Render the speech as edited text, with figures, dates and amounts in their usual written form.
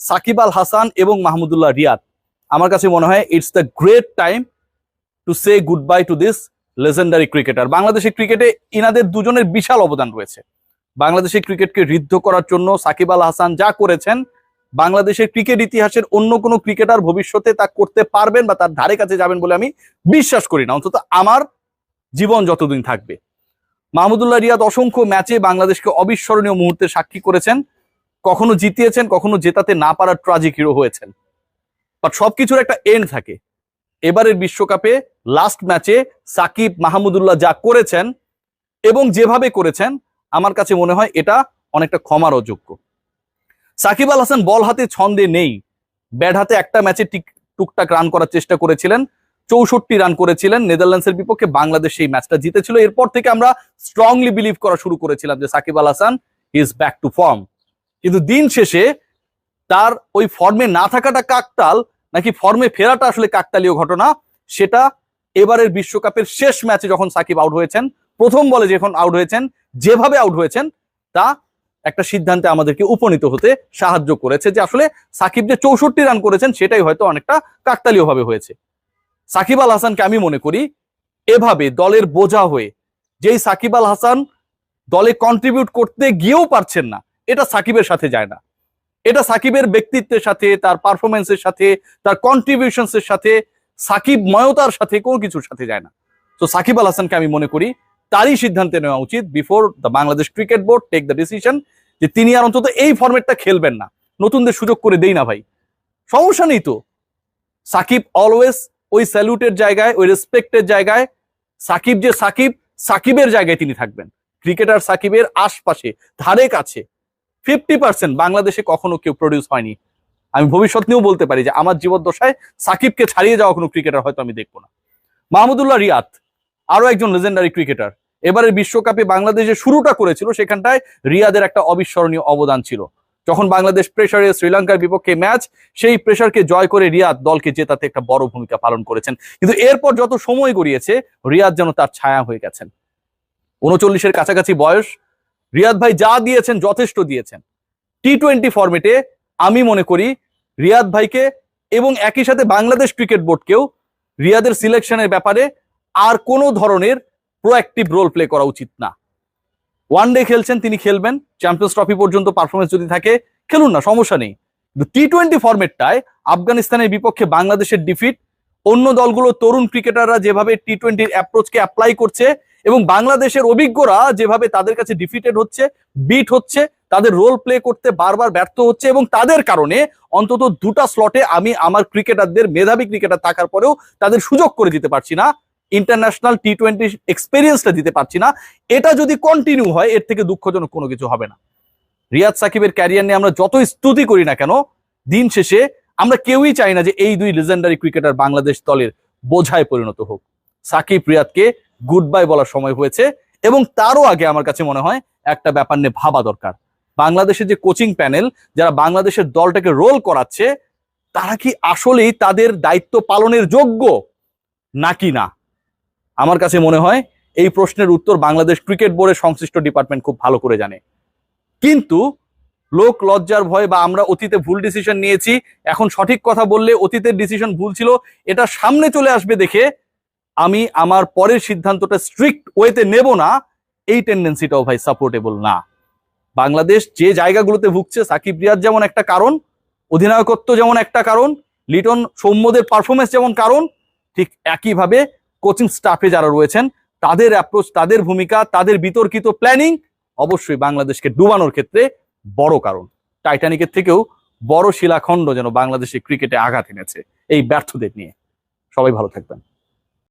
সাকিব আল হাসান এবং মাহমুদুল্লাহ রিয়াদ, আমার কাছে মনে হয় it's the great time to say good bye to this legendary cricketer. বাংলাদেশের ক্রিকেটে ইনাদের দুজনের বিশাল অবদান রয়েছে। বাংলাদেশের ক্রিকেটকে ঋদ্ধ করার জন্য সাকিব আল হাসান যা করেছেন, বাংলাদেশের ক্রিকেট ইতিহাসের অন্য কোনো ক্রিকেটার ভবিষ্যতে তা করতে পারবেন বা তার ধারে কাছে যাবেন বলে আমি বিশ্বাস করি না, অন্তত আমার জীবন যতদিন থাকবে। মাহমুদুল্লাহ রিয়াদ অসংখ্য ম্যাচে বাংলাদেশকে অবিস্মরণীয় মুহূর্তে সাক্ষী করেছেন, কখনো জিতিয়েছেন, কখনো জেতাতে না পারার ট্রাজিক হিরো হয়েছেন। বাট সবকিছুর একটা এন্ড থাকে। এবারের বিশ্বকাপে লাস্ট ম্যাচে সাকিব মাহমুদুল্লাহ যা করেছেন এবং যেভাবে করেছেন, আমার কাছে মনে হয় এটা অনেকটা ক্ষমার অযোগ্য। সাকিব আল হাসান বল হাতে ছন্দে নেই, ব্যাট হাতে একটা ম্যাচে টুকটাক রান করার চেষ্টা করেছিলেন, 64 রান করেছিলেন নেদারল্যান্ডসের বিপক্ষে। বাংলাদেশ সেই ম্যাচটা জিতেছিল। এরপর থেকে আমরা স্ট্রংলি বিলিভ করা শুরু করেছিলাম যে Shakib Al Hasan is back to form. কিন্তু দিন শেষে তার ওই ফর্মে না থাকাটা কাকতাল নাকি ফর্মে ফেরাটা আসলে কাকতালীয় ঘটনা, সেটা এবারের বিশ্বকাপের শেষ ম্যাচে যখন সাকিব আউট হয়েছেন, প্রথম বলে যখন আউট হয়েছেন, যেভাবে আউট হয়েছেন, তা একটা সিদ্ধান্তে আমাদেরকে উপনীত হতে সাহায্য করেছে যে আসলে সাকিব যে 64 রান করেছেন সেটাই হয়তো অনেকটা কাকতালীয় ভাবে হয়েছে। সাকিব আল হাসানকে আমি মনে করি এভাবে দলের বোঝা হয়ে, যেই সাকিব আল হাসান দলে কন্ট্রিবিউট করতে গিয়েও পারছেন না, এটা সাকিবের সাথে যায় না। এটা সাকিবের ব্যক্তিত্বের সাথে, তার পারফরমেন্সের সাথে, তার কন্ট্রিবিউশনসের সাথে, সাকিব ময়তার সাথে কোনো কিছুর সাথে যায় না। তো সাকিব আল হাসানকে আমি মনে করি তারই সিদ্ধান্তে নেওয়া উচিত before the Bangladesh cricket board take the decision যে তিনি আর অন্তত এই ফরম্যাটটা খেলবেন না। নতুনদের সুযোগ করে দেই না ভাই, সমস্যা নেই তো। সাকিব অলওয়েজ ওই স্যালুটের জায়গায়, ওই রেসপেক্টের জায়গায়, সাকিব যে সাকিব, সাকিবের জায়গায় তিনি থাকবেন। ক্রিকেটার সাকিবের আশপাশে, ধারে কাছে 50% বাংলাদেশে কখনো কেউ প্রডিউস হয়নি। আমি ভবিষ্যৎ নিয়েও বলতে পারি যে আমার জীবদ্দশায় সাকিবকে ছাড়িয়ে যাওয়া কোনো ক্রিকেটার হয়তো আমি দেখবো না। মাহমুদুল্লাহ রিয়াদ আরো একজন লেজেন্ডারি ক্রিকেটার। এবারের বিশ্বকাপে বাংলাদেশ যে শুরুটা করেছিল সেখানটায় রিয়াদের একটা অবিস্মরণীয় অবদান ছিল। যখন বাংলাদেশ প্রেসারে শ্রীলঙ্কার বিপক্ষে ম্যাচ, সেই প্রেসারকে জয় করে রিয়াদ দলকে জেতাতে একটা বড় ভূমিকা পালন করেছেন। কিন্তু এরপর যত সময় গড়িয়েছে, রিয়াদ যেন তার ছায়া হয়ে গেছেন। 39-এর কাছাকাছি বয়স, রিয়াদ ভাই যা দিয়েছেন যথেষ্ট দিয়েছেন। টি-20 ফরম্যাটে আমি মনে করি রিয়াদ ভাইকে এবং একই সাথে বাংলাদেশ ক্রিকেট বোর্ডকেও রিয়াদের সিলেকশনের ব্যাপারে আর কোনো ধরনের প্রোঅ্যাক্টিভ রোল প্লে করা উচিত না। ওয়ানডে খেলছেন, তিনি খেলবেন, চ্যাম্পিয়ন্স ট্রফি পর্যন্ত পারফরমেন্স যদি থাকে খেলুন না, সমস্যা নেই। কিন্তু টি-20 ফরম্যাটটায় আফগানিস্তানের বিপক্ষে বাংলাদেশের ডিফিট, অন্য দলগুলো তরুণ ক্রিকেটাররা যেভাবে টি-20 অ্যাপ্রোচকে অ্যাপ্লাই করছে এবং বাংলাদেশের অভিজ্ঞরা যেভাবে তাদের কাছে ডিফিটেড হচ্ছে, বিট হচ্ছে, তাদের রোল প্লে করতে বারবার ব্যর্থ হচ্ছে, এবং তাদের কারণে অন্তত দুটা স্লটে আমি আমার ক্রিকেটারদের, মেধাবী ক্রিকেটার থাকার পরেও তাদের সুযোগ করে দিতে পারছি না, ইন্টারন্যাশনাল টি-20 এক্সপেরিয়েন্সটা দিতে পারছি না। এটা যদি কন্টিনিউ হয়, এর থেকে দুঃখজনক কোনো কিছু হবে না। রিয়াদ সাকিবের ক্যারিয়ার নিয়ে আমরা যতই স্তুতি করি না কেন, দিন শেষে আমরা কেউই চাই না যে এই দুই লেজেন্ডারি ক্রিকেটার বাংলাদেশ দলের বোঝায় পরিণত হোক। সাকিব রিয়াদকে গুড বাই বলার সময় হয়েছে, এবং তারও আগে আমার কাছে মনে হয় একটা ব্যাপার নিয়ে ভাবা দরকার। বাংলাদেশের যে কোচিং প্যানেল, যারা বাংলাদেশের দলটাকে রোল করাচ্ছে, তারা কি আসলেই তাদের দায়িত্ব পালনের যোগ্য নাকি না? আমার কাছে মনে হয় এই প্রশ্নের উত্তর বাংলাদেশ ক্রিকেট বোর্ডের সংশ্লিষ্ট ডিপার্টমেন্ট খুব ভালো করে জানে। কিন্তু লোক লজ্জার ভয় বা আমরা অতীতে ভুল ডিসিশন নিয়েছি, এখন সঠিক কথা বললে অতীতের ডিসিশন ভুল ছিল, এটা সামনে চলে আসবে দেখে আমি আমার পরের সিদ্ধান্তটা স্ট্রিক্ট ওয়েতে নেব না, এই টেন্ডেন্সিটাও ভাই সাপোর্টেবল না। বাংলাদেশ যে জায়গাগুলোতে ভুগছে, সাকিব রিয়াদ যেমন একটা কারণ, অধিনায়কত্ব যেমন একটা কারণ, লিটন সৌম্যদের পারফরমেন্স যেমন কারণ, ঠিক একইভাবে কোচিং স্টাফে যারা রয়েছেন তাদের অ্যাপ্রোচ, তাদের ভূমিকা, তাদের বিতর্কিত প্ল্যানিং অবশ্যই বাংলাদেশকে ডুবানোর ক্ষেত্রে বড় কারণ। টাইটানিকের থেকেও বড় শিলাখণ্ড যেন বাংলাদেশের ক্রিকেটে আঘাত এনেছে এই ব্যর্থদের নিয়ে। সবাই ভালো থাকবেন।